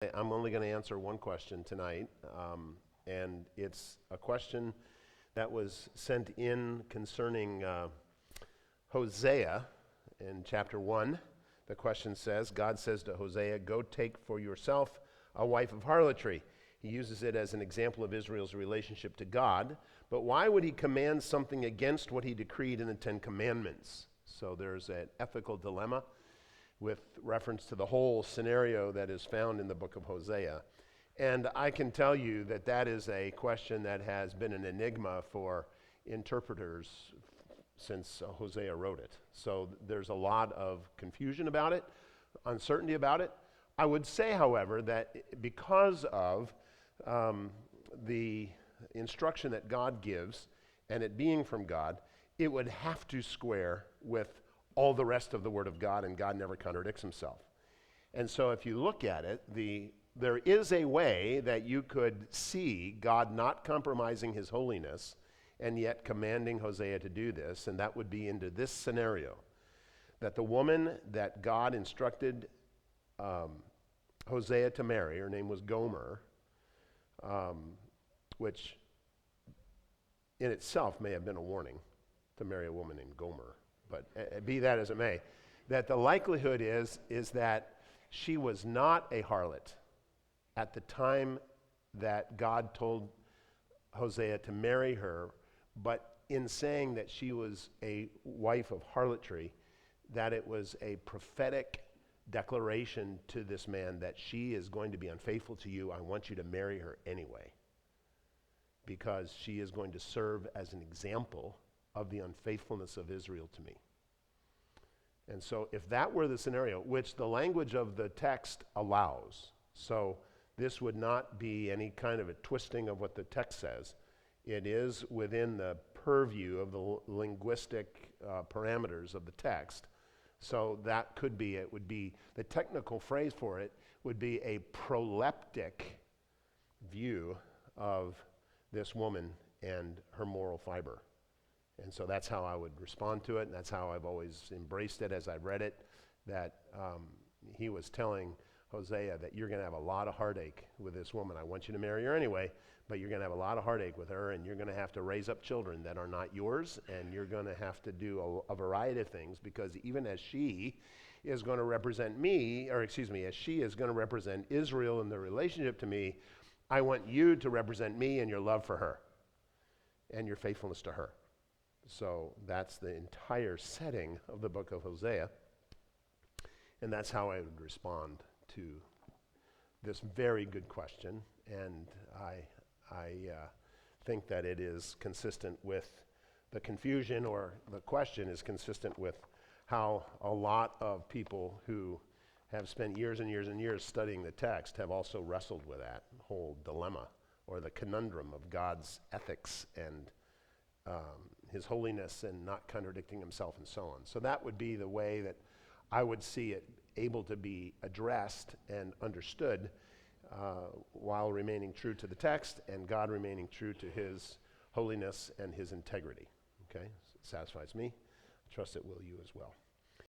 I'm only going to answer one question tonight, and it's a question that was sent in concerning Hosea in chapter 1. The question says, God says to Hosea, "Go take for yourself a wife of harlotry." He uses it as an example of Israel's relationship to God, but why would he command something against what he decreed in the Ten Commandments? So there's an ethical dilemma with reference to the whole scenario that is found in the book of Hosea. And I can tell you that that is a question that has been an enigma for interpreters since Hosea wrote it. So there's a lot of confusion about it, uncertainty about it. I would say, however, that because of the instruction that God gives and it being from God, it would have to square with all the rest of the Word of God, and God never contradicts himself. And so if you look at it, there is a way that you could see God not compromising his holiness and yet commanding Hosea to do this, and that would be into this scenario, that the woman that God instructed Hosea to marry, her name was Gomer, which in itself may have been a warning to marry a woman named Gomer. But be that as it may, that the likelihood is that she was not a harlot at the time that God told Hosea to marry her, but in saying that she was a wife of harlotry, that it was a prophetic declaration to this man that she is going to be unfaithful to you. I want you to marry her anyway, because she is going to serve as an example of the unfaithfulness of Israel to me. And so if that were the scenario, which the language of the text allows, so this would not be any kind of a twisting of what the text says. It is within the purview of the linguistic parameters of the text. So that could be, it would be, the technical phrase for it would be a proleptic view of this woman and her moral fiber. And so that's how I would respond to it, and that's how I've always embraced it as I've read it, that he was telling Hosea that you're going to have a lot of heartache with this woman. I want you to marry her anyway, but you're going to have a lot of heartache with her, and you're going to have to raise up children that are not yours, and you're going to have to do a variety of things, because even as she is going to represent me, as she is going to represent Israel in the relationship to me, I want you to represent me in your love for her and your faithfulness to her. So that's the entire setting of the book of Hosea. And that's how I would respond to this very good question. And I think that it is consistent with the confusion, or the question is consistent with how a lot of people who have spent years and years and years studying the text have also wrestled with that whole dilemma, or the conundrum of God's ethics and his holiness and not contradicting himself and so on. So that would be the way that I would see it able to be addressed and understood while remaining true to the text and God remaining true to his holiness and his integrity. Okay? So it satisfies me. I trust it will you as well.